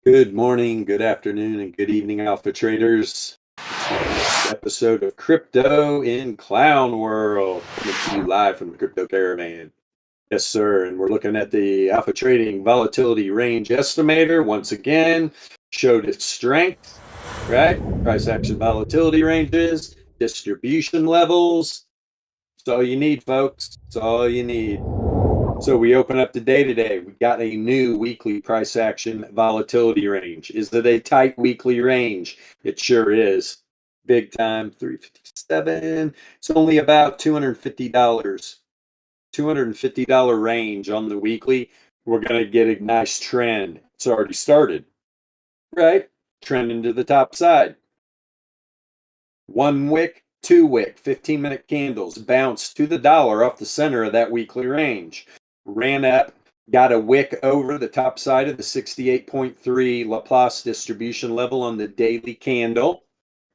Good morning, good afternoon, and good evening, Alpha Traders. It's the next episode of Crypto in Clown World, coming to you live from the Crypto Caravan. Yes, sir. And we're looking at the Alpha Trading Volatility Range Estimator. Once again, showed its strength, right? Price action volatility ranges, distribution levels. It's all you need, folks. It's all you need. So we open up the day today. We got a new weekly price action volatility range. Is it a tight weekly range? It sure is. Big time, 357. It's only about $250. $250 range on the weekly. We're going to get a nice trend. It's already started, right? Trending to the top side. 1 wick, 2 wick, 15-minute candles bounced to the dollar off the center of that weekly range. Ran up, got a wick over the top side of the 68.3 Laplace distribution level on the daily candle.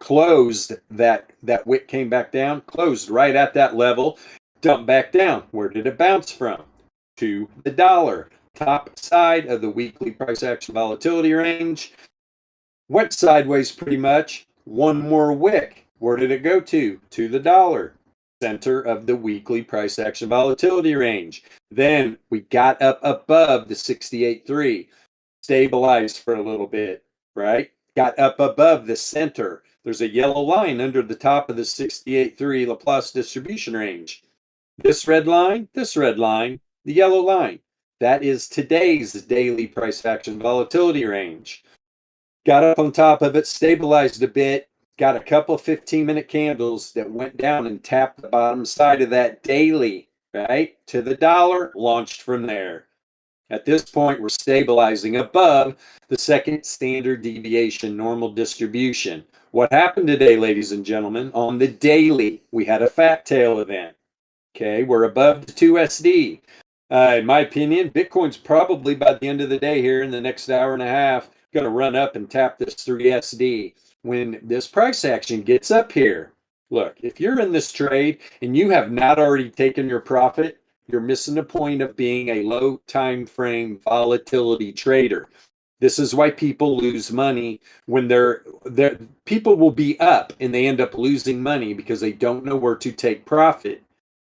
Closed that wick came back down, closed right at that level, dumped back down. Where did it bounce from? To the dollar. Top side of the weekly price action volatility range. Went sideways pretty much. One more wick. Where did it go to? To the dollar. Center of the weekly price action volatility range. Then we got up above the 68.3, stabilized for a little bit, right? Got up above the center. There's a yellow line under the top of the 68.3 Laplace distribution range. This red line, the yellow line. That is today's daily price action volatility range. Got up on top of it, stabilized a bit, got a couple 15-minute candles that went down and tapped the bottom side of that daily, right, to the dollar, launched from there. At this point, we're stabilizing above the second standard deviation normal distribution. What happened today, ladies and gentlemen? On the daily, we had a fat tail event. Okay, we're above the 2SD. In my opinion, Bitcoin's probably by the end of the day here in the next hour and a half going to run up and tap this 3SD. When this price action gets up here, look, if you're in this trade and you have not already taken your profit, you're missing the point of being a low time frame volatility trader. This is why people lose money when they're people will be up and they end up losing money because they don't know where to take profit,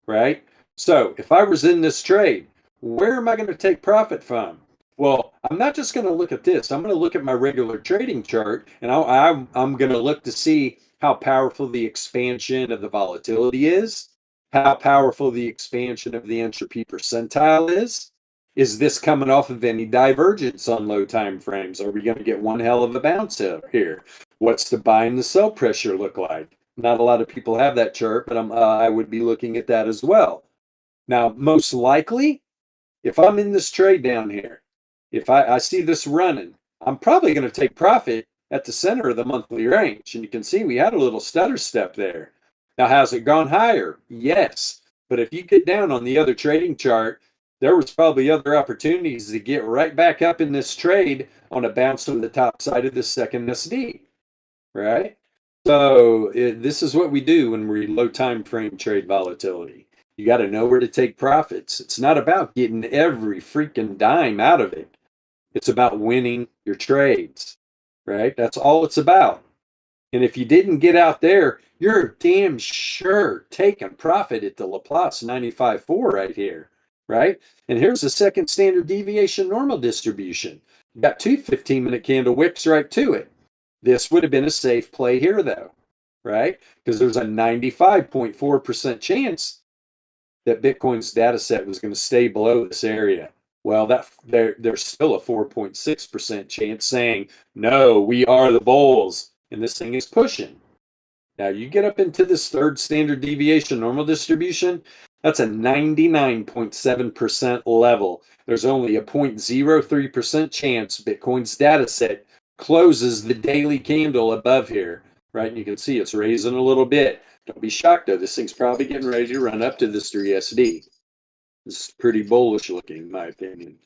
right? So if I was in this trade, where am I going to take profit from? Well, I'm not just going to look at this. I'm going to look at my regular trading chart, and I'm going to look to see how powerful the expansion of the volatility is, how powerful the expansion of the entropy percentile is. Is this coming off of any divergence on low time frames? Are we going to get one hell of a bounce up here? What's the buy and the sell pressure look like? Not a lot of people have that chart, but I would be looking at that as well. Now, most likely, if I'm in this trade down here, if I see this running, I'm probably going to take profit at the center of the monthly range. And you can see we had a little stutter step there. Now, has it gone higher? Yes. But if you get down on the other trading chart, there was probably other opportunities to get right back up in this trade on a bounce on the top side of the second SD, right? So this is what we do when we low time frame trade volatility. You got to know where to take profits. It's not about getting every freaking dime out of it. It's about winning your trades, right? That's all it's about. And if you didn't get out there, you're damn sure taking profit at the Laplace 95.4 right here, right? And here's the second standard deviation normal distribution. You got two 15-minute candle wicks right to it. This would have been a safe play here, though, right? Because there's a 95.4% chance that Bitcoin's data set was going to stay below this area. Well, there's still a 4.6% chance saying, no, we are the bulls, and this thing is pushing. Now, you get up into this third standard deviation normal distribution, that's a 99.7% level. There's only a 0.03% chance Bitcoin's data set closes the daily candle above here, right? And you can see it's raising a little bit. Don't be shocked, though. This thing's probably getting ready to run up to this 3SD. It's pretty bullish looking, in my opinion.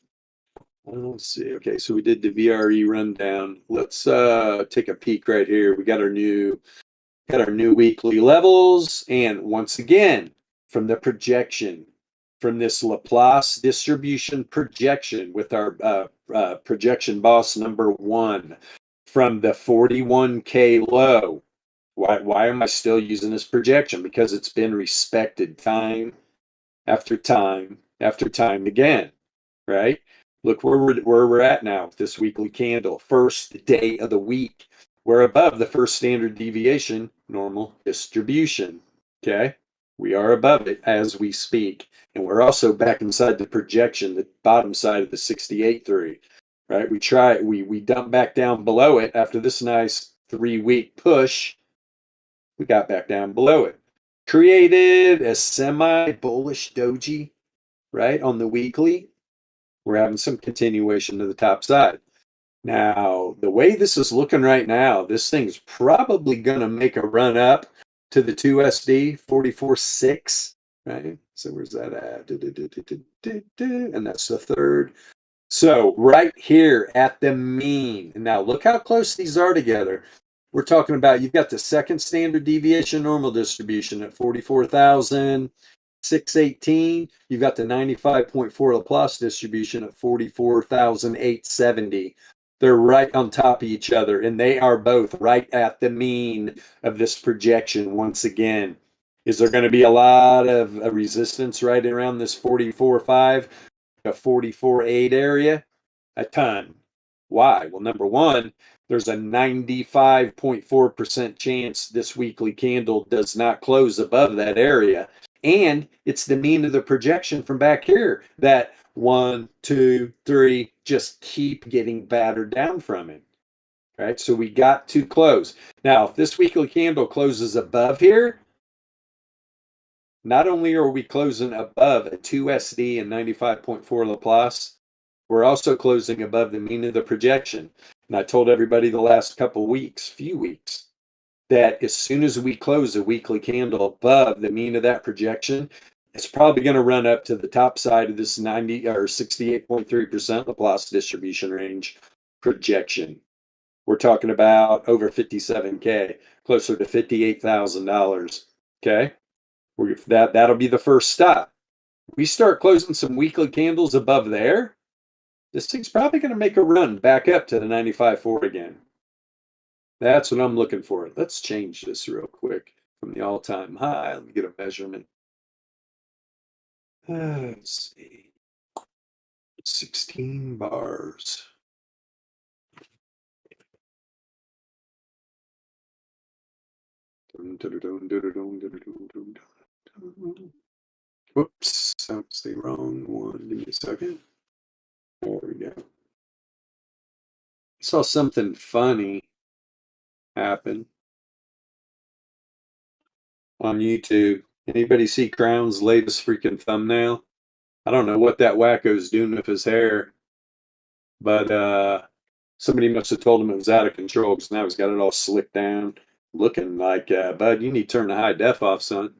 Let's see. Okay, so we did the VRE rundown. Let's take a peek right here. We got our new weekly levels, and once again, from the projection, from this Laplace distribution projection with our projection boss number 1 from the 41K low. Why am I still using this projection? Because it's been respected time after time after time again, right? Look where we're at now with this weekly candle. First day of the week. We're above the first standard deviation normal distribution. Okay? We are above it as we speak. And we're also back inside the projection, the bottom side of the 68.3. Right? We dump back down below it after this nice 3-week push. We got back down below it. Created a semi-bullish doji, right, on the weekly. We're having some continuation to the top side. Now, the way this is looking right now, this thing's probably going to make a run up to the 2SD 44.6, right? So where's that at? And that's the third. So right here at the mean. And now look how close these are together. We're talking about, you've got the second standard deviation normal distribution at 44,618. You've got the 95.4 Laplace distribution at 44,870. They're right on top of each other, and they are both right at the mean of this projection once again. Is there going to be a lot of resistance right around this 44.5, a 44.8 area? A ton. Why? Well, number one, there's a 95.4% chance this weekly candle does not close above that area. And it's the mean of the projection from back here that 1, 2, 3 just keep getting battered down from it. Right? So we got to close. Now, if this weekly candle closes above here, not only are we closing above a 2SD and 95.4 Laplace, we're also closing above the mean of the projection. And I told everybody the last few weeks, that as soon as we close a weekly candle above the mean of that projection, it's probably going to run up to the top side of this 90 or 68.3% Laplace distribution range projection. We're talking about over 57K, closer to $58,000. Okay, that'll be the first stop. We start closing some weekly candles above there. This thing's probably going to make a run back up to the 95.4 again. That's what I'm looking for. Let's change this real quick from the all-time high. Let me get a measurement. Let's see. 16 bars. Whoops, that's the wrong one. Give me a second. There we go. I saw something funny happen on YouTube. Anybody see Crown's latest freaking thumbnail? I don't know what that wacko's doing with his hair, but somebody must have told him it was out of control because now he's got it all slicked down, looking like, bud, you need to turn the high def off, son.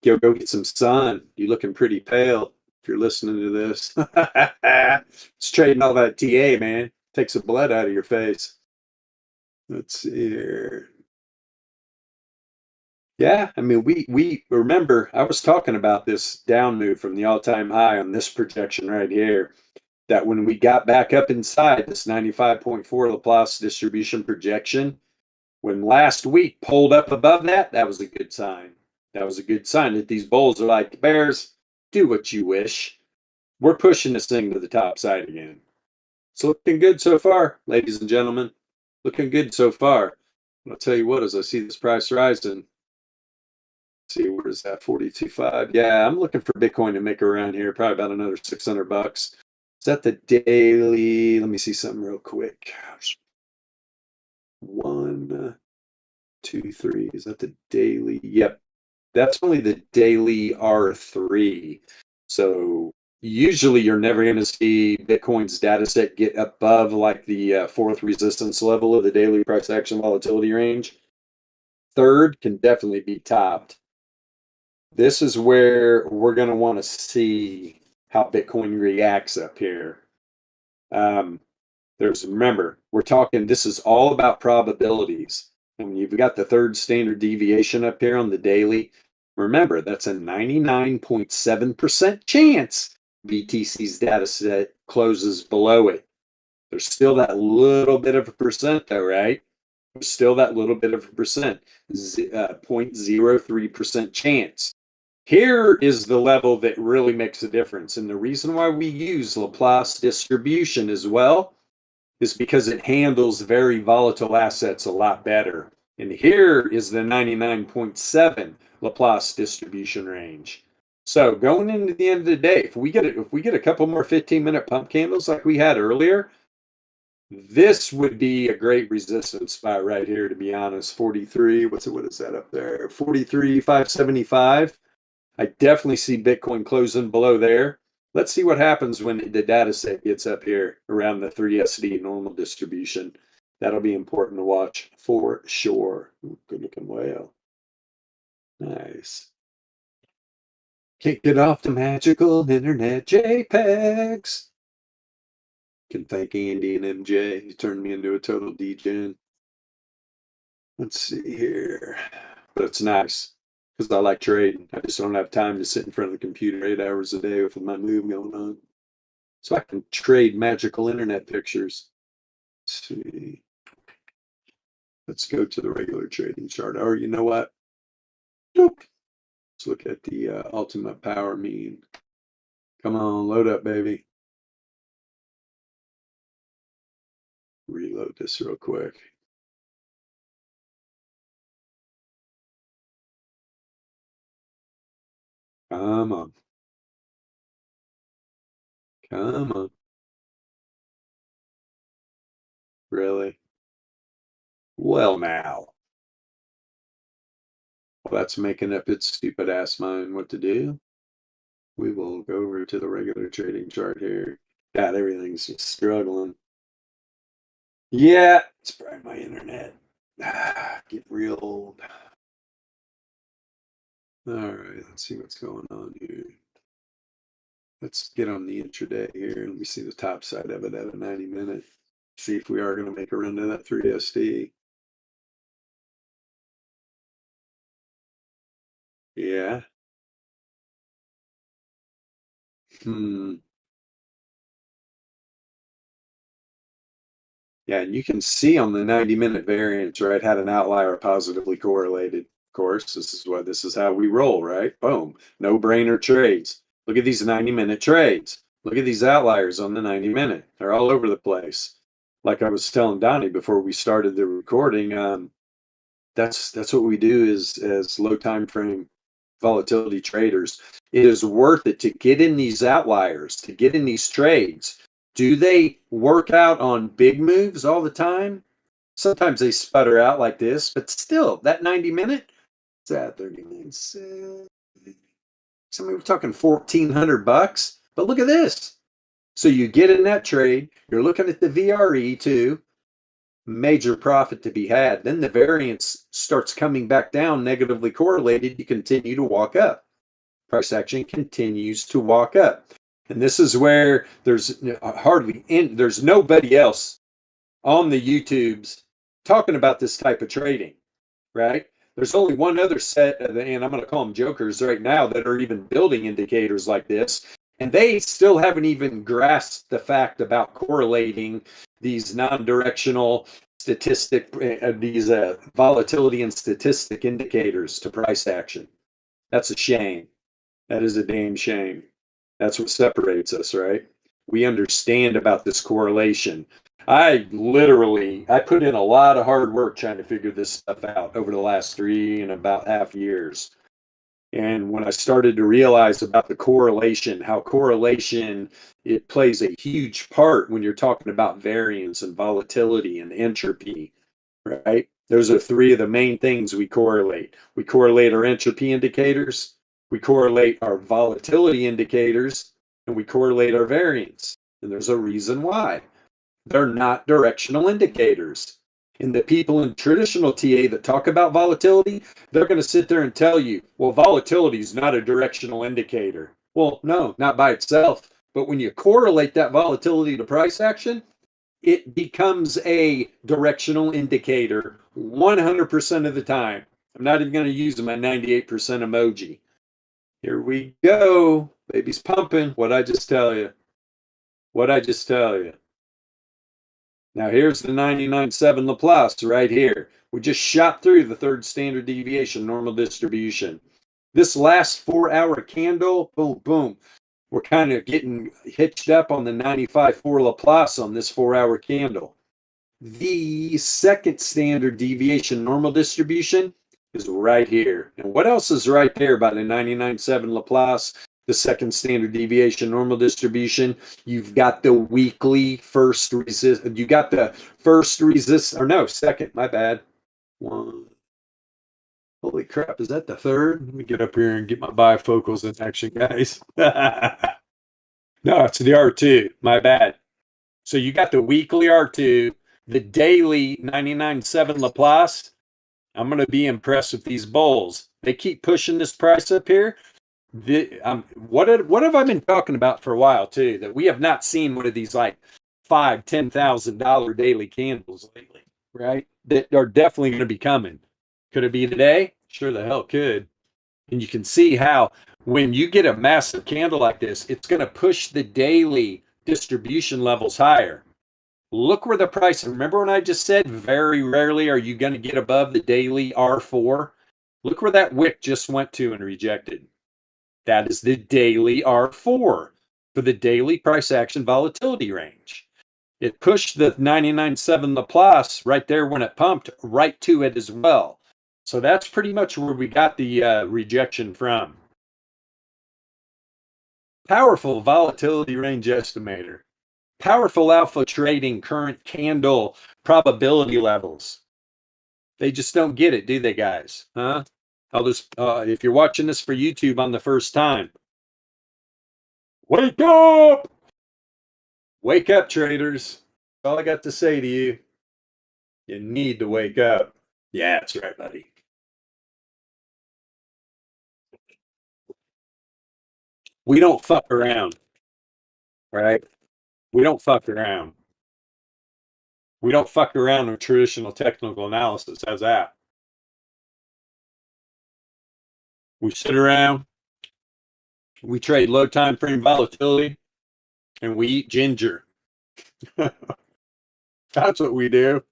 Go get some sun. You're looking pretty pale if you're listening to this. It's trading all that TA, man. Takes the blood out of your face. Let's see here. Yeah, I mean, we remember I was talking about this down move from the all-time high on this projection right here, that when we got back up inside this 95.4 Laplace distribution projection, when last week pulled up above that, that was a good sign. That was a good sign that these bulls are like, Bears, do what you wish. We're pushing this thing to the top side again. It's looking good so far, ladies and gentlemen. Looking good so far. I'll tell you what, as I see this price rising, see, where's that 42.5? Yeah, I'm looking for Bitcoin to make around here, probably about another $600. Is that the daily? Let me see something real quick. 1, 2, 3. Is that the daily? Yep. That's only the daily R3. So usually you're never going to see Bitcoin's data set get above like the fourth resistance level of the daily price action volatility range. Third can definitely be topped. This is where we're going to want to see how Bitcoin reacts up here. Remember, we're talking, this is all about probabilities. And you've got the third standard deviation up here on the daily. Remember, that's a 99.7% chance BTC's data set closes below it. There's still that little bit of a percent though, right? There's still that little bit of a percent, 0.03% chance. Here is the level that really makes a difference. And the reason why we use Laplace distribution as well is because it handles very volatile assets a lot better. And here is the 99.7 Laplace distribution range. So going into the end of the day, if we get a couple more 15-minute pump candles like we had earlier, this would be a great resistance spot right here, to be honest. 43, what is that up there? 43,575. I definitely see Bitcoin closing below there. Let's see what happens when the data set gets up here around the 3SD normal distribution. That'll be important to watch for sure. Good looking whale. Nice. Can't get off the magical internet JPEGs. Can thank Andy and MJ. He turned me into a total degen. Let's see here. But it's nice because I like trading. I just don't have time to sit in front of the computer 8 hours a day with my move going on. So I can trade magical internet pictures. Let's see. Let's go to the regular trading chart. Or you know what? Nope. Let's look at the ultimate power mean. Come on, load up, baby. Reload this real quick. Come on. Come on. Really? Well, now. Well, that's making up its stupid ass mind what to do. We will go over to the regular trading chart here. God, everything's just struggling. Yeah, it's probably my internet. Get real old. All right, let's see what's going on here. Let's get on the intraday here. Let me see the top side of it at a 90-minute. See if we are going to make a run to that 3SD. Yeah. Yeah, and you can see on the 90-minute variance, right, had an outlier positively correlated. Of course, this is how we roll, right? Boom. No-brainer trades. Look at these 90-minute trades. Look at these outliers on the 90-minute. They're all over the place. Like I was telling Donnie before we started the recording, that's what we do as low time frame volatility traders. It is worth it to get in these outliers, to get in these trades. Do they work out on big moves all the time? Sometimes they sputter out like this, but still, that 90-minute, it's at 39 cents. So we're talking $1,400. But look at this. So you get in that trade, you're looking at the VRE too, major profit to be had. Then the variance starts coming back down, negatively correlated. You continue to walk up. Price action continues to walk up. And this is where there's nobody else on the YouTubes talking about this type of trading, right? There's only one other set, and I'm going to call them jokers right now, that are even building indicators like this. And they still haven't even grasped the fact about correlating these non-directional these volatility and statistic indicators to price action. That's a shame. That is a damn shame. That's what separates us, right? We understand about this correlation. I put in a lot of hard work trying to figure this stuff out over the last 3.5 years. And when I started to realize about the correlation, how correlation, it plays a huge part when you're talking about variance and volatility and entropy, right? Those are three of the main things we correlate. We correlate our entropy indicators, we correlate our volatility indicators, and we correlate our variance. And there's a reason why. They're not directional indicators. And the people in traditional TA that talk about volatility, they're going to sit there and tell you, well, volatility is not a directional indicator. Well, no, not by itself. But when you correlate that volatility to price action, it becomes a directional indicator 100% of the time. I'm not even going to use my 98% emoji. Here we go. Baby's pumping. What'd I just tell you? What'd I just tell you? Now here's the 99.7 Laplace right here. We just shot through the third standard deviation normal distribution. This last 4-hour candle, boom, boom. We're kind of getting hitched up on the 95.4 Laplace on this 4-hour candle. The second standard deviation normal distribution is right here. And what else is right there by the 99.7 Laplace? The second standard deviation normal distribution. You've got the weekly first resist. You got the first resist, or no, second, my bad. One. Holy crap, is that the third? Let me get up here and get my bifocals in action, guys. No, it's the R2, my bad. So you got the weekly R2, the daily 99.7 Laplace. I'm going to be impressed with these bulls. They keep pushing this price up here. What have I been talking about for a while too? That we have not seen one of these like $5,000-$10,000 daily candles lately, right? That are definitely going to be coming. Could it be today? Sure the hell could. And you can see how when you get a massive candle like this, it's going to push the daily distribution levels higher. Look where the price, remember when I just said very rarely are you going to get above the daily R4? Look where that wick just went to and rejected. That is the daily R4 for the daily price action volatility range. It pushed the 99.7 Laplace right there when it pumped right to it as well. So that's pretty much where we got the rejection from. Powerful volatility range estimator. Powerful alpha trading current candle probability levels. They just don't get it, do they, guys? Huh? I'll just, if you're watching this for YouTube on the first time, wake up! Wake up, traders. That's all I got to say to you. You need to wake up. Yeah, that's right, buddy. We don't fuck around, right? We don't fuck around. We don't fuck around with traditional technical analysis. How's that? We sit around, we trade low time frame volatility, and we eat ginger. That's what we do.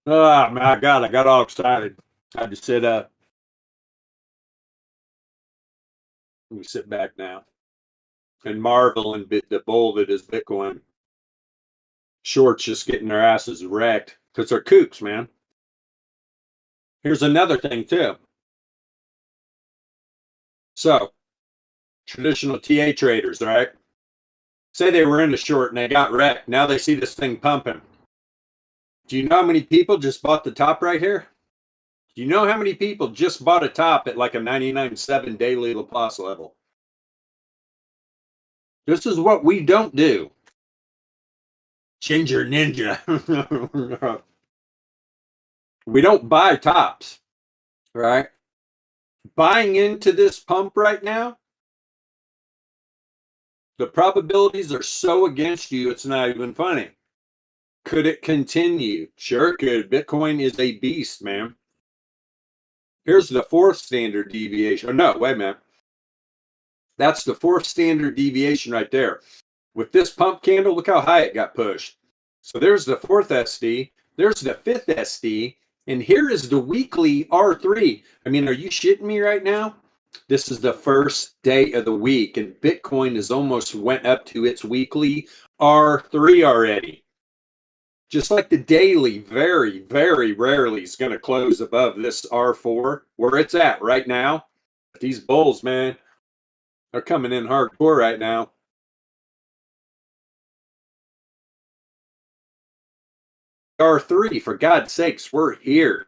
Oh my God, I got all excited. I had to sit up. Let me sit back now and marvel and the bull that is Bitcoin. Shorts just getting their asses wrecked because they're kooks, man. Here's another thing too. So, traditional TA traders, right? Say they were in the short and they got wrecked. Now they see this thing pumping. Do you know how many people just bought the top right here? Do you know how many people just bought a top at like a 99.7 daily Laplace level? This is what we don't do. Ginger Ninja. We don't buy tops, right? Buying into this pump right now, the probabilities are so against you, it's not even funny. Could it continue? Sure it could. Bitcoin is a beast, man. Here's the fourth standard deviation. Oh, no, wait a minute. That's the fourth standard deviation right there. With this pump candle, look how high it got pushed. So there's the fourth SD. There's the fifth SD. And here is the weekly R3. I mean, are you shitting me right now? This is the first day of the week, and Bitcoin has almost went up to its weekly R3 already. Just like the daily, very, very rarely is going to close above this R4, where it's at right now. These bulls, man, they're coming in hardcore right now. R3, for God's sakes, we're here.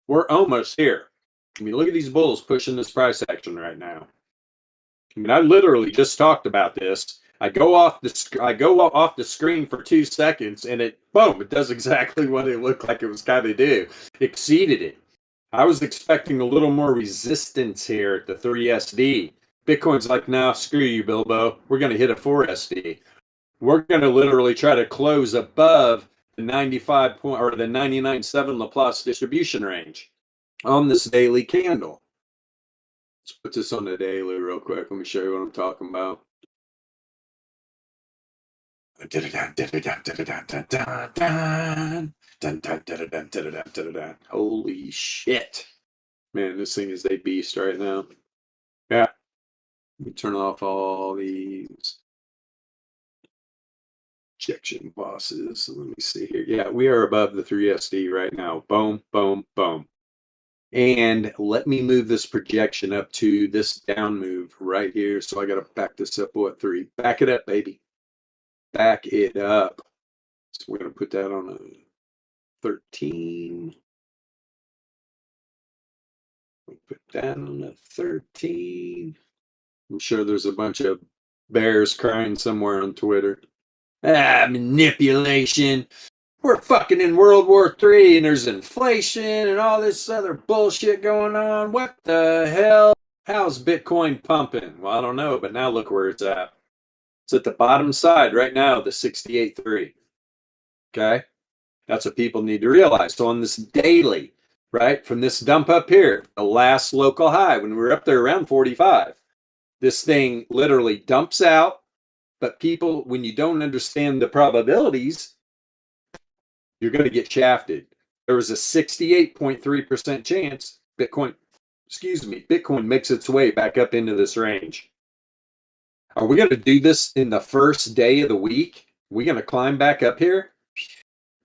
We're almost here. I mean, look at these bulls pushing this price action right now. I mean, I literally just talked about this. I go off the screen for 2 seconds, and it boom, it does exactly what it looked like it was going to do. Exceeded it. I was expecting a little more resistance here at the 3SD. Bitcoin's like, nah, screw you, Bilbo. We're going to hit a 4SD. We're going to literally try to close above the 95 point or the 99.7 Laplace distribution range. on this daily candle. Let's put this on the daily real quick. Let me show you what I'm talking about. Holy shit. Man, this thing is a beast right now. Yeah. Let me turn off all these ejection bosses. Let me see here. Yeah, we are above the 3SD right now. Boom, boom, boom. And let me move this projection up to this down move right here. So I got to back this up, what, 3? Back it up, baby. Back it up. So we're going to put that on a 13. We'll put that on a 13. I'm sure there's a bunch of bears crying somewhere on Twitter. Manipulation. We're fucking in World War III and there's inflation and all this other bullshit going on. What the hell? How's Bitcoin pumping? Well, I don't know, but now look where it's at. It's at the bottom side right now, the 68.3. Okay? That's what people need to realize. So on this daily, right, from this dump up here, the last local high, when we were up there around 45, this thing literally dumps out. But people, when you don't understand the probabilities, you're going to get shafted. There was a 68.3% chance Bitcoin makes its way back up into this range. Are we going to do this in the first day of the week? Are we going to climb back up here?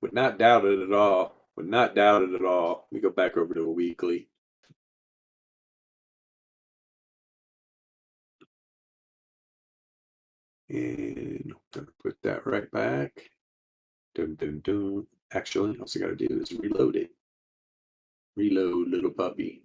Would not doubt it at all. Would not doubt it at all. Let me go back over to a weekly. And I'm going to put that right back. Dun, dun, dun. Actually, all I got to do is reload it. Reload, little puppy.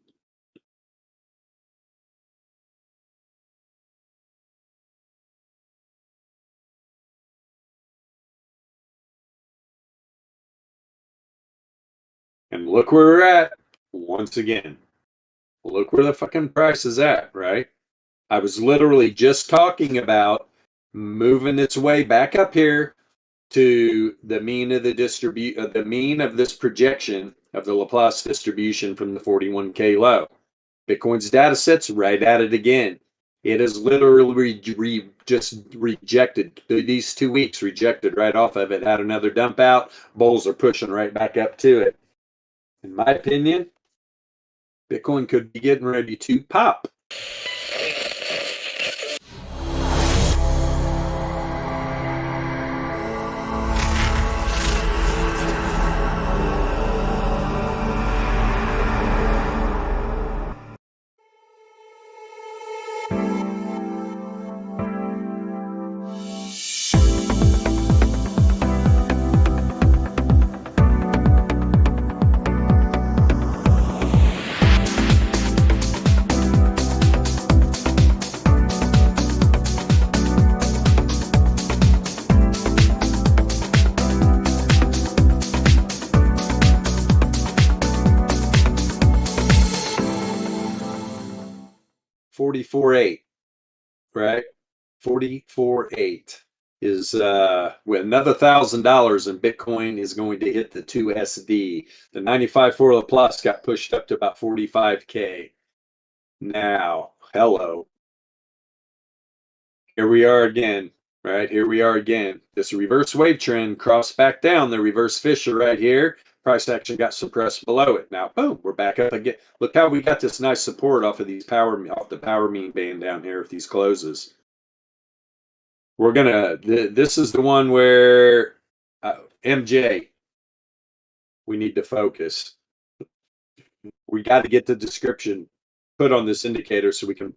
And look where we're at once again. Look where the fucking price is at, right? I was literally just talking about moving its way back up here to the mean of the mean of this projection of the Laplace distribution from the 41K low. Bitcoin's data set's right at it again. It is literally just rejected. These 2 weeks rejected right off of it. Had another dump out. Bulls are pushing right back up to it. In my opinion, Bitcoin could be getting ready to pop. $44.8, right? $44.8 is with another $1,000 in Bitcoin is going to hit the 2SD. The 95.4 Plus got pushed up to about 45K. Now, hello. Here we are again, right? Here we are again. This reverse wave trend crossed back down the reverse fissure right here. Price action got suppressed below it. Now, boom, we're back up again. Look how we got this nice support off of these off the power mean band down here with these closes. We're gonna. This is the one where MJ. We need to focus. We got to get the description put on this indicator so we can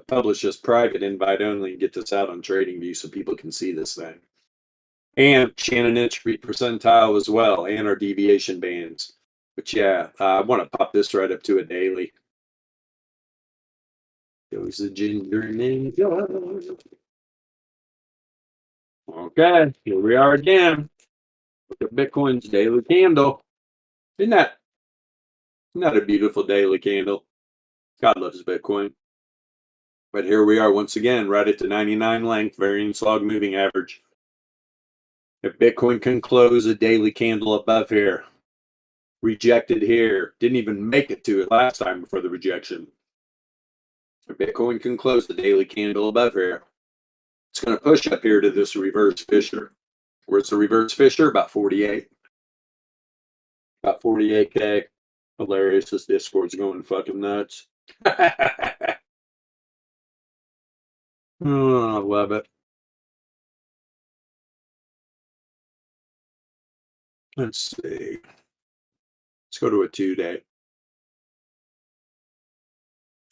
publish this private invite only and get this out on TradingView so people can see this thing. And Shannon entropy percentile as well, and our deviation bands. But yeah, I want to pop this right up to a daily. Goes the ginger ninja. Okay, here we are again. Look at Bitcoin's daily candle. Isn't that a beautiful daily candle? God loves Bitcoin. But here we are once again, right at the 99 length variance log moving average. If Bitcoin can close a daily candle above here, Rejected here. Didn't even make it to it last time before the rejection. Bitcoin can close the daily candle above here. It's going to push up here to this reverse Fisher. Where's the reverse Fisher? About 48. About 48K. Hilarious. This Discord's going fucking nuts. Oh, I love it. Let's see. Let's go to a 2-day.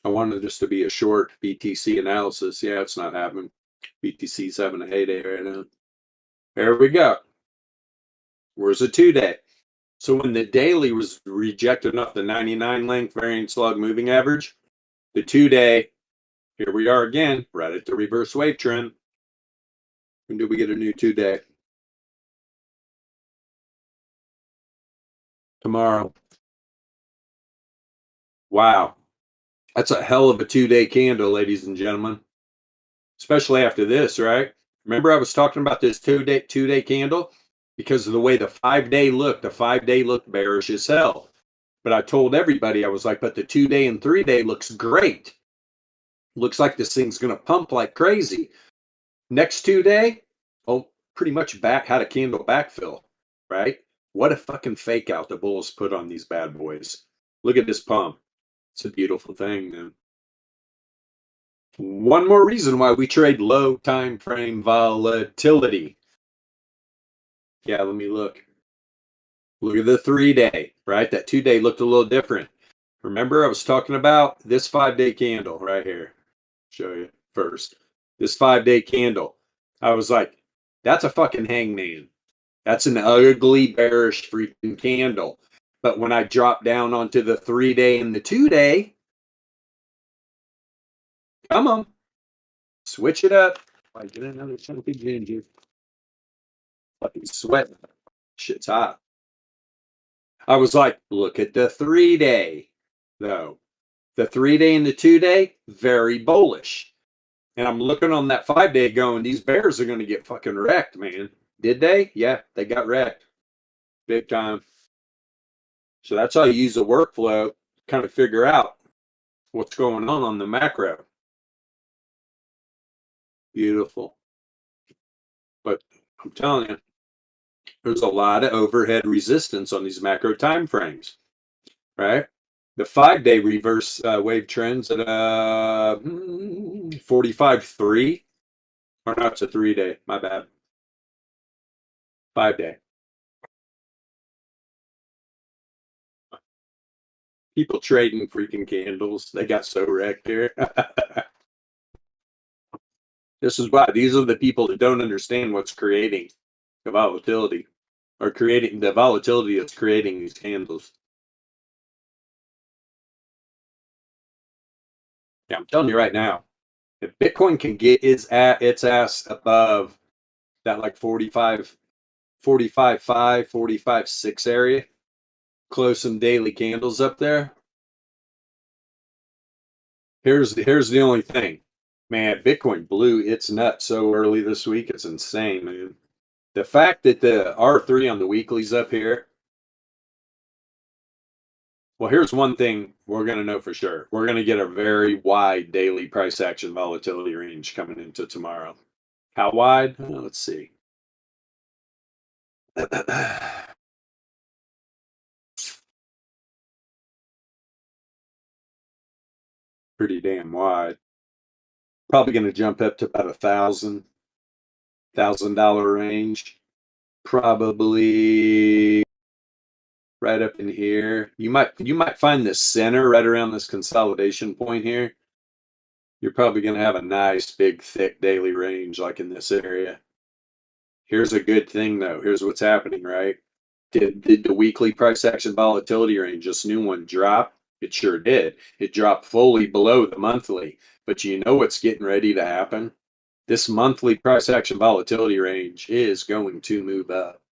I wanted this to be a short BTC analysis. Yeah, it's not happening. BTC's having a heyday right now. There we go. Where's a 2-day? So when the daily was rejected off the 99 length variance log moving average, the 2-day, here we are again, right at the reverse wave trend. When do we get a new 2-day? Tomorrow. Wow. That's a hell of a 2-day candle, ladies and gentlemen. Especially after this, right? Remember I was talking about this 2-day candle? Because of the way the 5-day looked. The 5-day looked bearish as hell. But I told everybody, I was like, but the 2-day and 3-day looks great. Looks like this thing's going to pump like crazy. Next 2-day, oh, pretty much back had a candle backfill, right? What a fucking fake out the bulls put on these bad boys. Look at this pump. It's a beautiful thing, man. One more reason why we trade low time frame volatility. Yeah, let me look. Look at the 3-day, right? That 2-day looked a little different. Remember, I was talking about this 5-day candle right here. Show you first. This 5-day candle. I was like, that's a fucking hangman. That's an ugly, bearish freaking candle. But when I drop down onto the 3-day and the 2-day, come on, switch it up. I get another chunky ginger. Fucking sweating. Shit's hot. I was like, look at the 3-day, though. The 3-day and the 2-day, very bullish. And I'm looking on that 5-day going, these bears are going to get fucking wrecked, man. Did they? Yeah, they got wrecked. Big time. So that's how you use the workflow, kind of figure out what's going on the macro. Beautiful. But I'm telling you, there's a lot of overhead resistance on these macro time frames, right? The 5-day reverse wave trends at 45.3. Or no, it's a 3-day. My bad. 5-day. People trading freaking candles. They got so wrecked here. This is why these are the people that don't understand what's creating the volatility, or creating the volatility that's creating these candles. Yeah, I'm telling you right now, if Bitcoin can get its ass above that like 45, 45.5, 45.6 area, close some daily candles up there. Here's the only thing, man. Bitcoin blew its nut so early this week. It's insane, man. The fact that the R3 on the weekly's up here. Well, here's one thing we're going to know for sure. We're going to get a very wide daily price action volatility range coming into tomorrow. How wide? Let's see. Pretty damn wide. Probably going to jump up to about $1,000 range. Probably right up in here. You might find the center right around this consolidation point here. You're probably going to have a nice big thick daily range like in this area. Here's a good thing though. Here's what's happening, right? Did the weekly price action volatility range, this new one, drop? It sure did. It dropped fully below the monthly. But you know what's getting ready to happen? This monthly price action volatility range is going to move up.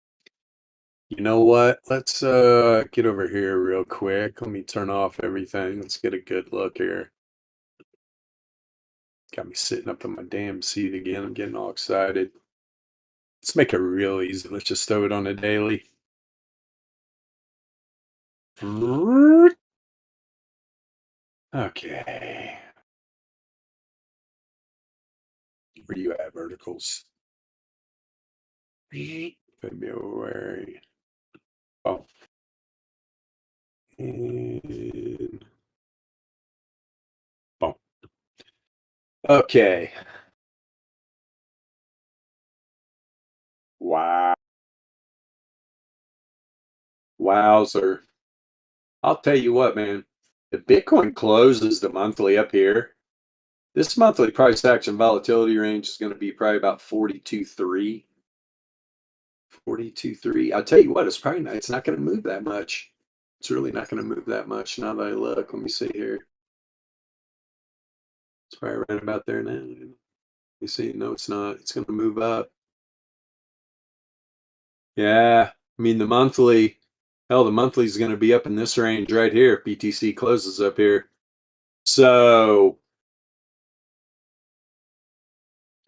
You know what? Let's get over here real quick. Let me turn off everything. Let's get a good look here. Got me sitting up in my damn seat again. I'm getting all excited. Let's make it real easy. Let's just throw it on a daily. Okay. Where do you have verticals? February. Oh. And boom. Okay. Wow. Wowzer. I'll tell you what, man. If Bitcoin closes the monthly up here, this monthly price action volatility range is going to be probably about 42.3. 42.3. I'll tell you what, it's probably not, it's not going to move that much. It's really not going to move that much now that I look. Let me see here. It's probably right about there now. You see, no, it's not. It's going to move up. Yeah. I mean, the monthly is going to be up in this range right here if BTC closes up here. So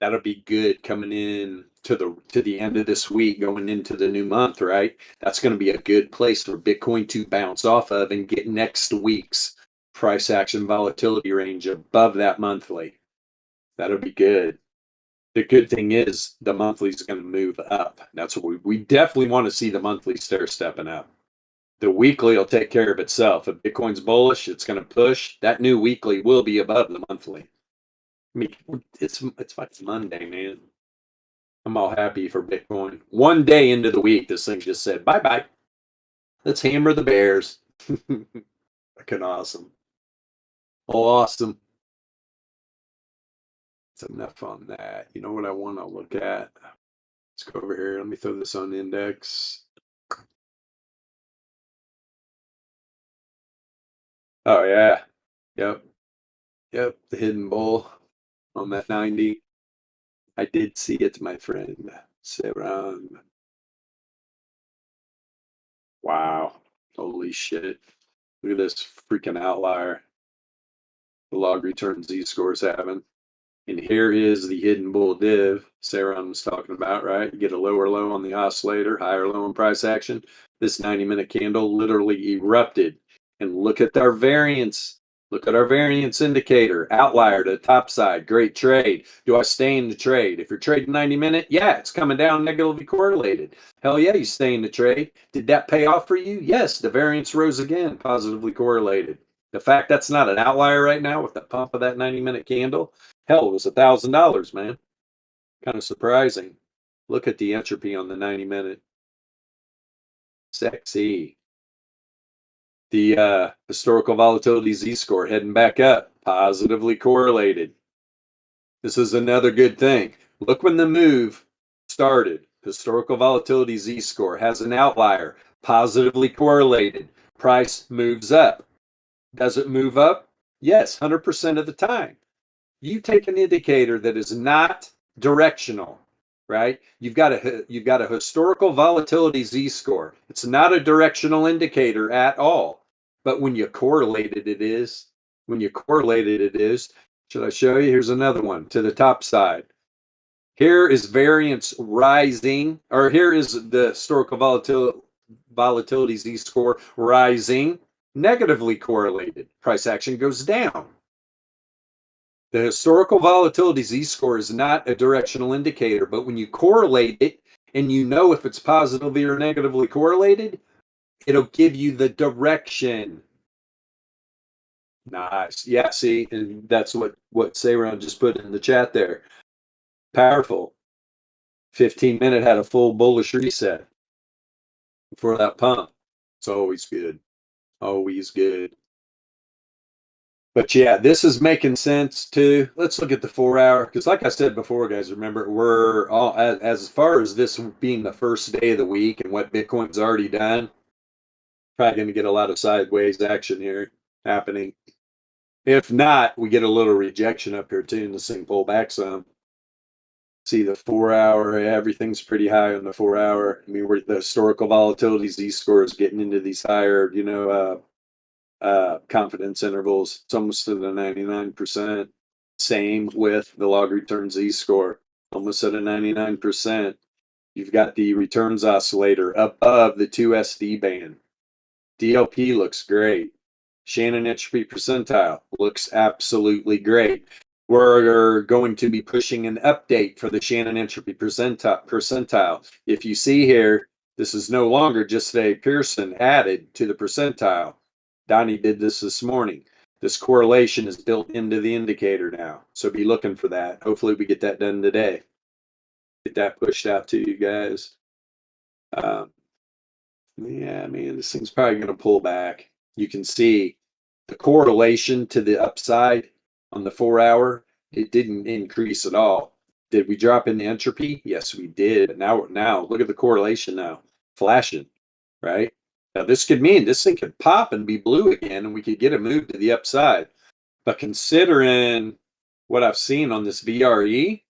that'll be good coming in to the end of this week, going into the new month, right? That's going to be a good place for Bitcoin to bounce off of and get next week's price action volatility range above that monthly. That'll be good. The good thing is the monthly is going to move up. That's what we definitely want to see the monthly stair stepping up. The weekly will take care of itself. If Bitcoin's bullish, it's going to push. That new weekly will be above the monthly. I mean, it's fucking Monday, man. I'm all happy for Bitcoin. One day into the week, this thing just said, bye bye. Let's hammer the bears. Fucking awesome. Oh, awesome. That's enough on that. You know what I want to look at? Let's go over here. Let me throw this on index. Oh, yeah. Yep. Yep. The hidden bull on that 90. I did see it, my friend. Seran. Wow. Holy shit. Look at this freaking outlier. The log return Z scores having. And here is the hidden bull div Sarah was talking about, right? You get a lower low on the oscillator, higher low in price action. This 90-minute candle literally erupted. And look at our variance. Look at our variance indicator. Outlier to the top side. Great trade. Do I stay in the trade? If you're trading 90-minute, yeah, it's coming down negatively correlated. Hell yeah, you stay in the trade. Did that pay off for you? Yes, the variance rose again, positively correlated. The fact that's not an outlier right now with the pump of that 90-minute candle, hell, it was $1,000, man. Kind of surprising. Look at the entropy on the 90-minute. Sexy. The historical volatility Z-score heading back up, positively correlated. This is another good thing. Look when the move started. Historical volatility Z-score has an outlier, positively correlated. Price moves up. Does it move up? Yes, 100% of the time. You take an indicator that is not directional, right? You've got a historical volatility Z-score. It's not a directional indicator at all. But when you correlate it, it is. When you correlate it, it is. Should I show you? Here's another one to the top side. Here is variance rising, or here is the historical volatility Z-score rising, negatively correlated. Price action goes down. The historical volatility Z-score is not a directional indicator, but when you correlate it and you know if it's positively or negatively correlated, it'll give you the direction. Nice. Yeah, see, and that's what Sayron just put in the chat there. Powerful. 15-minute had a full bullish reset before that pump. It's always good. Always good. But yeah, this is making sense too. Let's look at the 4 hour because, like I said before, guys, remember we're all as far as this being the first day of the week and what Bitcoin's already done. Probably going to get a lot of sideways action here happening. If not, we get a little rejection up here too, and this thing pull back some. See the 4 hour, everything's pretty high on the 4 hour. I mean, we're the historical volatility Z-score is getting into these higher, confidence intervals. It's almost to the 99%. Same with the log return Z-score, almost at a 99%. You've got the returns oscillator above the 2SD band. DLP looks great. Shannon entropy percentile looks absolutely great. We're going to be pushing an update for the Shannon entropy percentile. If you see here, this is no longer just a Pearson added to the percentile. Donnie did this morning. This correlation is built into the indicator now. So be looking for that. Hopefully we get that done today. Get that pushed out to you guys. Yeah, man, this thing's probably going to pull back. You can see the correlation to the upside on the 4-hour. It didn't increase at all. Did we drop in entropy? Yes, we did. But now look at the correlation now, flashing, right? Now this could mean this thing could pop and be blue again, and we could get a move to the upside. But considering what I've seen on this VRE,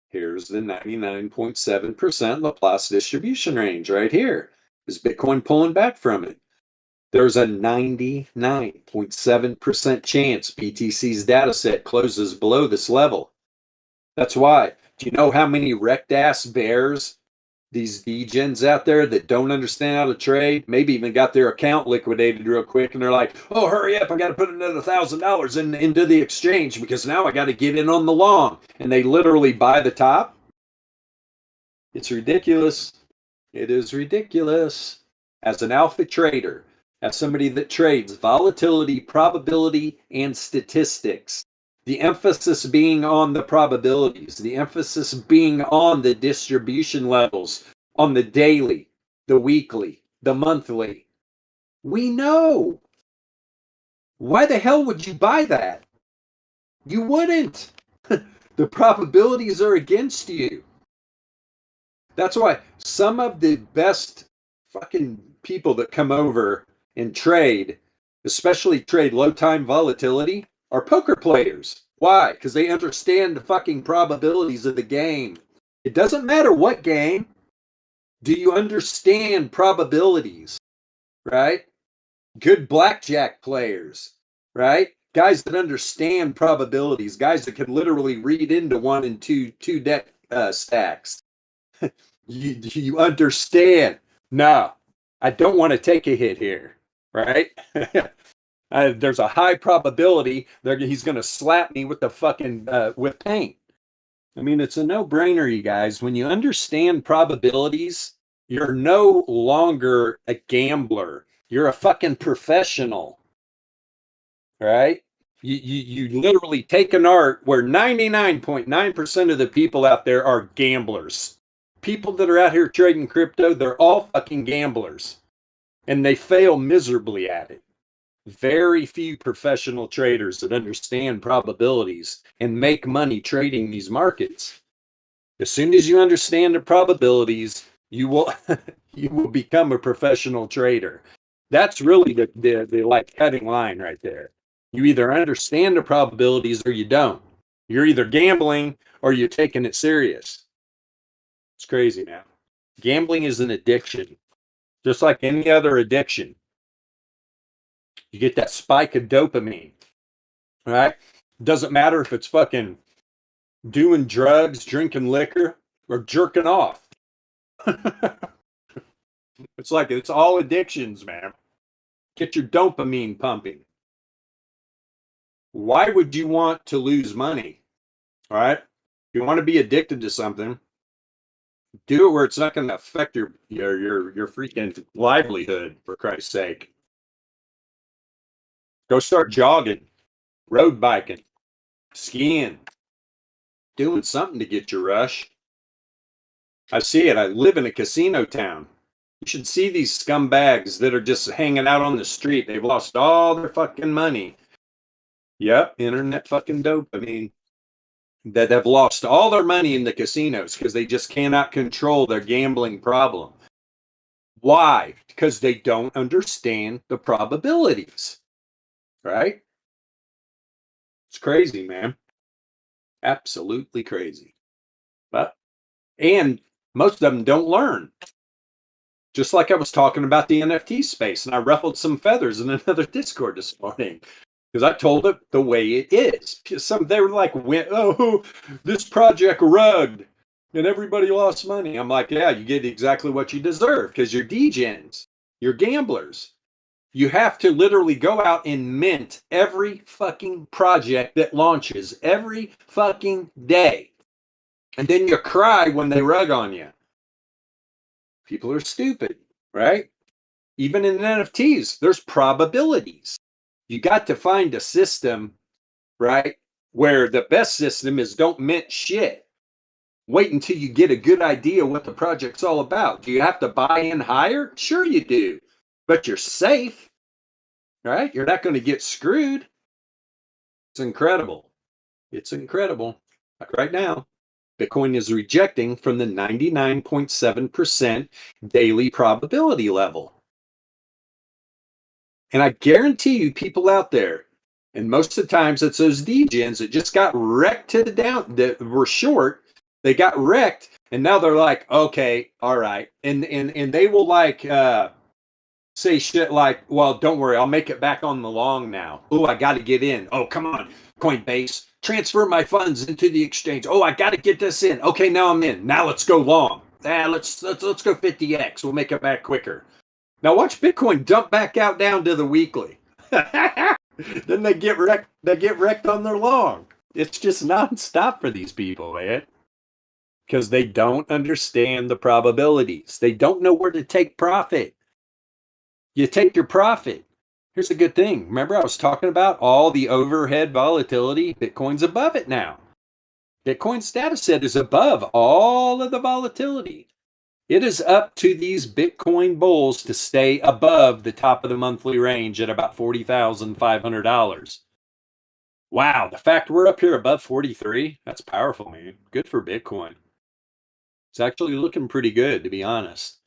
here's the 99.7% Laplace distribution range right here. Is Bitcoin pulling back from it? There's a 99.7% chance BTC's data set closes below this level. That's why. Do you know how many wrecked ass bears, these degens out there that don't understand how to trade, maybe even got their account liquidated real quick, and they're like, oh, hurry up, I got to put another $1,000 into the exchange because now I got to get in on the long. And they literally buy the top. It's ridiculous. It is ridiculous. As an alpha trader, as somebody that trades volatility, probability, and statistics, the emphasis being on the probabilities, the emphasis being on the distribution levels, on the daily, the weekly, the monthly. We know. Why the hell would you buy that? You wouldn't. The probabilities are against you. That's why some of the best fucking people that come over and trade, especially trade low time volatility, are poker players. Why? Because they understand the fucking probabilities of the game. It doesn't matter what game. Do you understand probabilities? Right? Good blackjack players, right? Guys that understand probabilities, guys that can literally read into one and two deck stacks. You understand. No, I don't want to take a hit here, right? There's a high probability that he's going to slap me with the fucking with paint. I mean, it's a no-brainer, you guys. When you understand probabilities, you're no longer a gambler. You're a fucking professional, right? You literally take an art where 99.9% of the people out there are gamblers. People that are out here trading crypto, they're all fucking gamblers. And they fail miserably at it. Very few professional traders that understand probabilities and make money trading these markets. As soon as you understand the probabilities, you will you will become a professional trader. That's really the like cutting line right there. You either understand the probabilities or you don't. You're either gambling or you're taking it serious. It's crazy now. Gambling is an addiction, just like any other addiction. You get that spike of dopamine, right? Doesn't matter if it's fucking doing drugs, drinking liquor, or jerking off. It's all addictions, man. Get your dopamine pumping. Why would you want to lose money? All right? If you want to be addicted to something, do it where it's not going to affect your freaking livelihood, for Christ's sake. Go start jogging, road biking, skiing, doing something to get your rush. I see it. I live in a casino town. You should see these scumbags that are just hanging out on the street. They've lost all their fucking money. Yep, internet fucking dopamine. That have lost all their money in the casinos because they just cannot control their gambling problem. Why? Because they don't understand the probabilities. Right? It's crazy, man. Absolutely crazy. And most of them don't learn. Just like I was talking about the NFT space, and I ruffled some feathers in another Discord this morning because I told it the way it is. They were like, "Oh, this project rugged, and everybody lost money." I'm like, "Yeah, you get exactly what you deserve because you're degens. You're gamblers. You have to literally go out and mint every fucking project that launches every fucking day. And then you cry when they rug on you. People are stupid, right? Even in NFTs, there's probabilities. You got to find a system, right, where the best system is don't mint shit. Wait until you get a good idea what the project's all about. Do you have to buy in higher? Sure you do. But you're safe, right? You're not going to get screwed. It's incredible. It's incredible. Like right now, Bitcoin is rejecting from the 99.7% daily probability level. And I guarantee you, people out there, and most of the times it's those degens that just got wrecked to the down, that were short. They got wrecked, and now they're like, okay, all right. And they will like say shit like, well, don't worry, I'll make it back on the long now. Oh, I got to get in. Oh, come on, Coinbase, transfer my funds into the exchange. Oh, I got to get this in. Okay, now I'm in. Now let's go long. Let's go 50x. We'll make it back quicker. Now watch Bitcoin dump back out down to the weekly. Then they get wrecked. They get wrecked on their long. It's just nonstop for these people, man. Because they don't understand the probabilities. They don't know where to take profit. You take your profit. Here's a good thing. Remember I was talking about all the overhead volatility? Bitcoin's above it now. Bitcoin's data set is above all of the volatility. It is up to these Bitcoin bulls to stay above the top of the monthly range at about $40,500. Wow, the fact we're up here above 43, that's powerful, man. Good for Bitcoin. It's actually looking pretty good, to be honest.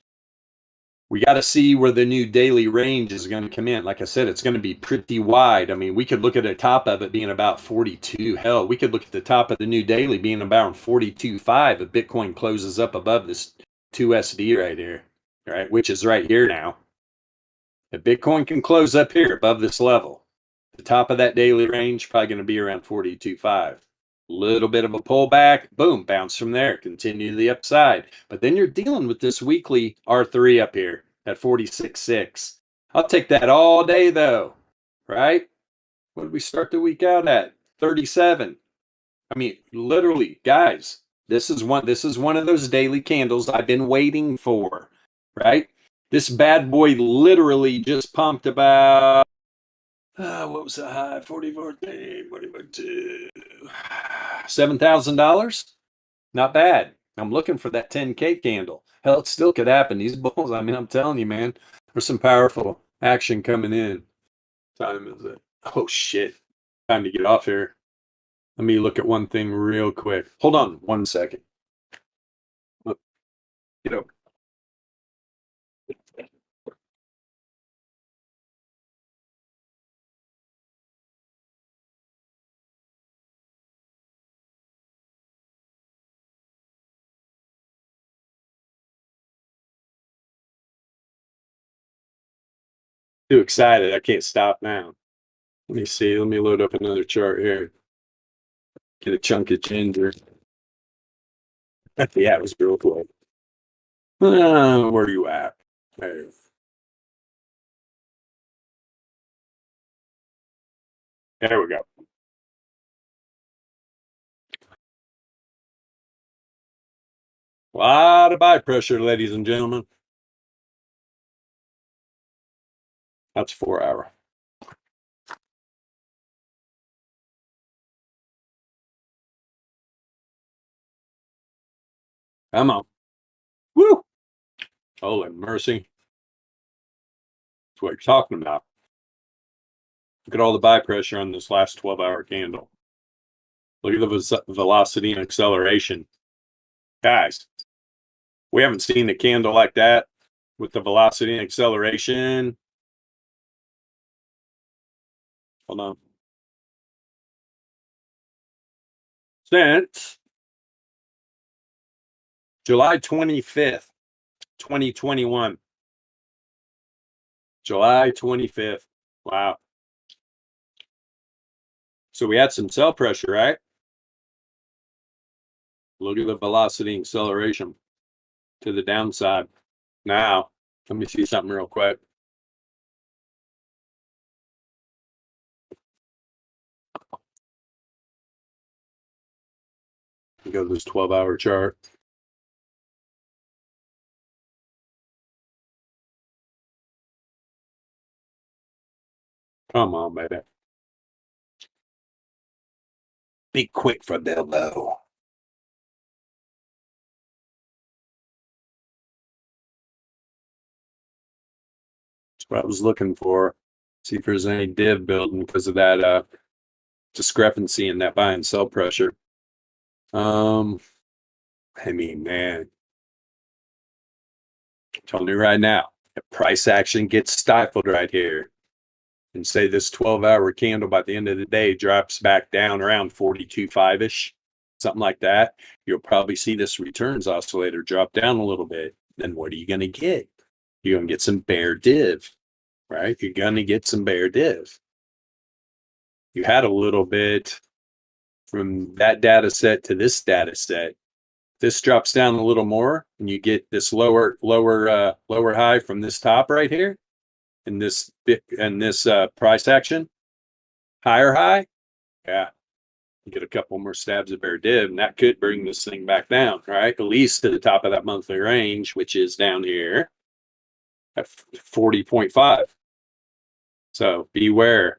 We got to see where the new daily range is going to come in. Like I said, it's going to be pretty wide. I mean, we could look at the top of it being about 42. Hell, we could look at the top of the new daily being about 42.5 if Bitcoin closes up above this 2SD right here, right? Which is right here now. If Bitcoin can close up here above this level, the top of that daily range probably going to be around 42.5. Little bit of a pullback, boom, bounce from there, continue to the upside. But then you're dealing with this weekly R3 up here at 46.6. I'll take that all day though, right? What did we start the week out at? 37. I mean, literally, guys, this is one of those daily candles I've been waiting for, right? This bad boy literally just pumped about what was the high? 44.2. $7,000? Not bad. I'm looking for that 10K candle. Hell, it still could happen. These bulls, I mean, I'm telling you, man, there's some powerful action coming in. Time is it? Oh, shit. Time to get off here. Let me look at one thing real quick. Hold on 1 second. Look, get over. Too excited. I can't stop now. Let me see. Let me load up another chart here. Get a chunk of ginger. Yeah, it was real cool. Where are you at? There. There we go. A lot of buy pressure, ladies and gentlemen. That's 4 hour. Come on. Woo! Holy mercy. That's what you're talking about. Look at all the buy pressure on this last 12-hour candle. Look at the velocity and acceleration. Guys, we haven't seen a candle like that with the velocity and acceleration. Hold on. Since July 25th, 2021. July 25th. Wow. So we had some sell pressure, right? Look at the velocity and acceleration to the downside. Now, Let me see something real quick. Go to this 12-hour chart. Come on, baby. Be quick for Bilbo. That's what I was looking for. See if there's any div building because of that discrepancy in that buy and sell pressure. I mean, man, I'm telling you right now, if price action gets stifled right here, and say this 12-hour candle by the end of the day drops back down around 42.5-ish, something like that, you'll probably see this returns oscillator drop down a little bit. Then what are you going to get? You're going to get some bear div, right? You're going to get some bear div. You had a little bit from that data set to this data set. This drops down a little more, and you get this lower high from this top right here, and this price action, higher high. Yeah, you get a couple more stabs of bear div, and that could bring this thing back down, right? At least to the top of that monthly range, which is down here at 40.5. So beware.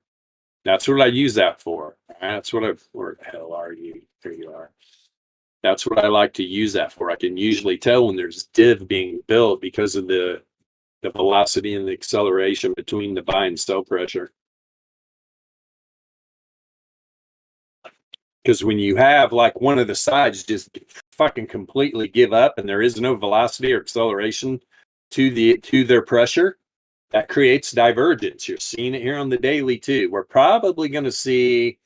That's what I use that for. That's what where the hell are you? There you are. That's what I like to use that for. I can usually tell when there's div being built because of the velocity and the acceleration between the buy and sell pressure. Because when you have like one of the sides just fucking completely give up and there is no velocity or acceleration to their pressure, that creates divergence. You're seeing it here on the daily too. We're probably going to see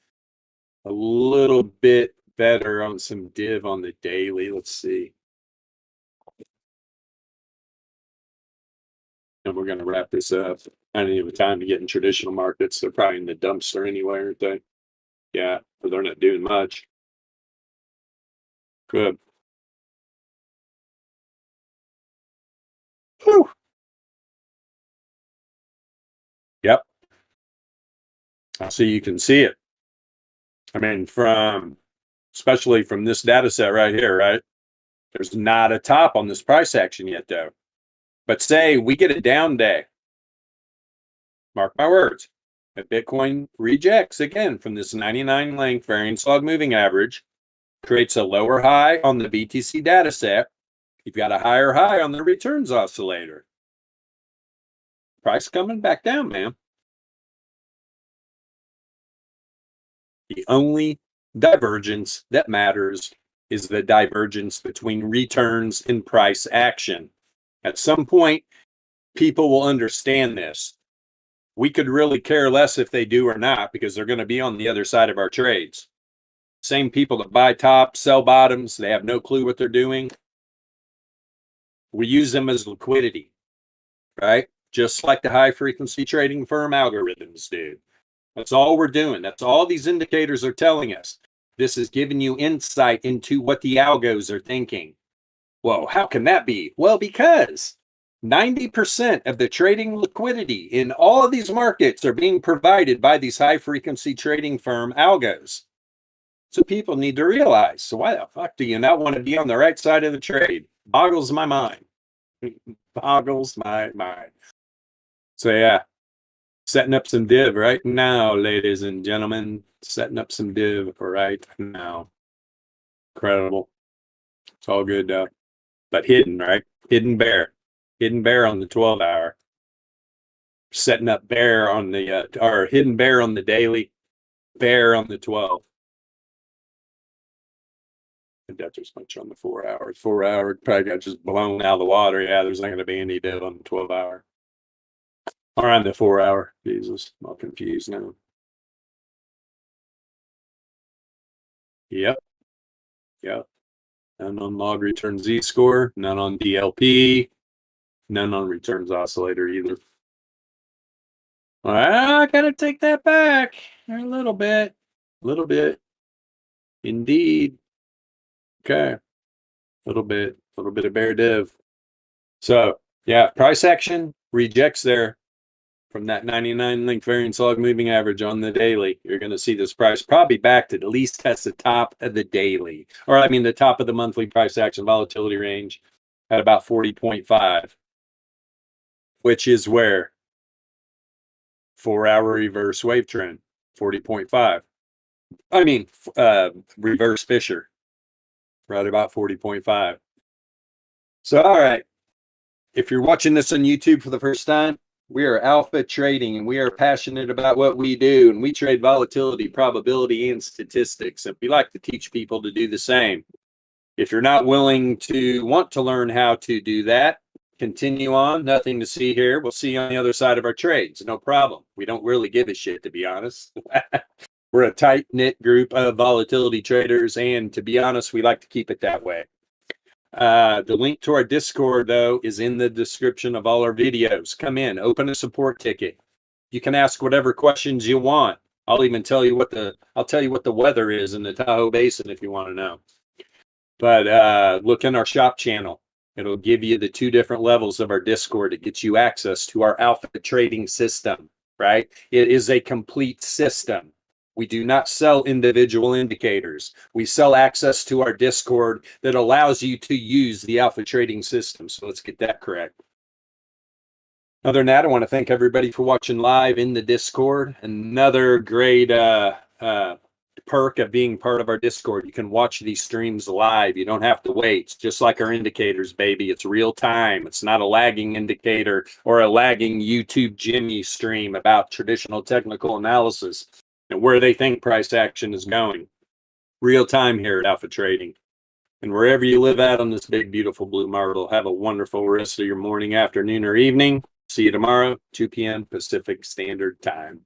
a little bit better on some div on the daily. Let's see. And we're going to wrap this up. I don't even have time to get in traditional markets. They're probably in the dumpster anyway, aren't they? Yeah, but they're not doing much. Good. Whew. Yep. So you can see it. I mean, especially from this data set right here, right? There's not a top on this price action yet, though. But say we get a down day. Mark my words. If Bitcoin rejects again from this 99 length variance log moving average, creates a lower high on the BTC data set, you've got a higher high on the returns oscillator. Price coming back down, man. The only divergence that matters is the divergence between returns and price action. At some point, people will understand this. We could really care less if they do or not because they're going to be on the other side of our trades. Same people that buy tops, sell bottoms, they have no clue what they're doing. We use them as liquidity, right? Just like the high frequency trading firm algorithms do. That's all we're doing. That's all these indicators are telling us. This is giving you insight into what the algos are thinking. Whoa, how can that be? Well, because 90% of the trading liquidity in all of these markets are being provided by these high frequency trading firm algos. So people need to realize, so why the fuck do you not want to be on the right side of the trade? Boggles my mind. Boggles my mind. So yeah, setting up some div right now, ladies and gentlemen. Setting up some div right now. Incredible. It's all good though. But hidden, right? Hidden bear. Hidden bear on the 12-hour. Setting up bear on the, or hidden bear on the daily. Bear on the 12. I doubt there's much on the 4-hour. 4-hour probably got just blown out of the water. Yeah, there's not going to be any div on the 12-hour. Or on the 4-hour. Jesus, I'm all confused now. Yep. Yep. None on log return Z-score. None on DLP. None on returns oscillator either. Well, I gotta take that back a little bit. A little bit. Indeed. Okay. A little bit of bear div. So Yeah, price action rejects there from that 99 link variance log moving average on the daily. You're going to see this price probably back to at least test the top of the daily, or I mean the top of the monthly price action volatility range at about 40.5, which is where 4-hour reverse wave trend, 40.5. I mean, reverse Fisher, right about 40.5. So, all right. If you're watching this on YouTube for the first time, we are Alpha Trading, and we are passionate about what we do, and we trade volatility, probability, and statistics. And we like to teach people to do the same. If you're not willing to want to learn how to do that, continue on. Nothing to see here. We'll see you on the other side of our trades. No problem. We don't really give a shit, to be honest. We're a tight-knit group of volatility traders, and to be honest, we like to keep it that way. The link to our Discord, though, is in the description of all our videos. Come in, open a support ticket. You can ask whatever questions you want. I'll even tell you what the weather is in the Tahoe Basin if you want to know. But look in our shop channel. It'll give you the 2 different levels of our Discord. It gets you access to our alpha trading system, right? It is a complete system. We do not sell individual indicators. We sell access to our Discord that allows you to use the alpha trading system. So let's get that correct. Other than that, I want to thank everybody for watching live in the Discord. Another great perk of being part of our Discord. You can watch these streams live. You don't have to wait. It's just like our indicators, baby. It's real time. It's not a lagging indicator or a lagging YouTube Jimmy stream about traditional technical analysis and where they think price action is going. Real time here at Alpha Trading. And wherever you live at on this big, beautiful blue marble, have a wonderful rest of your morning, afternoon, or evening. See you tomorrow, 2 p.m. Pacific Standard Time.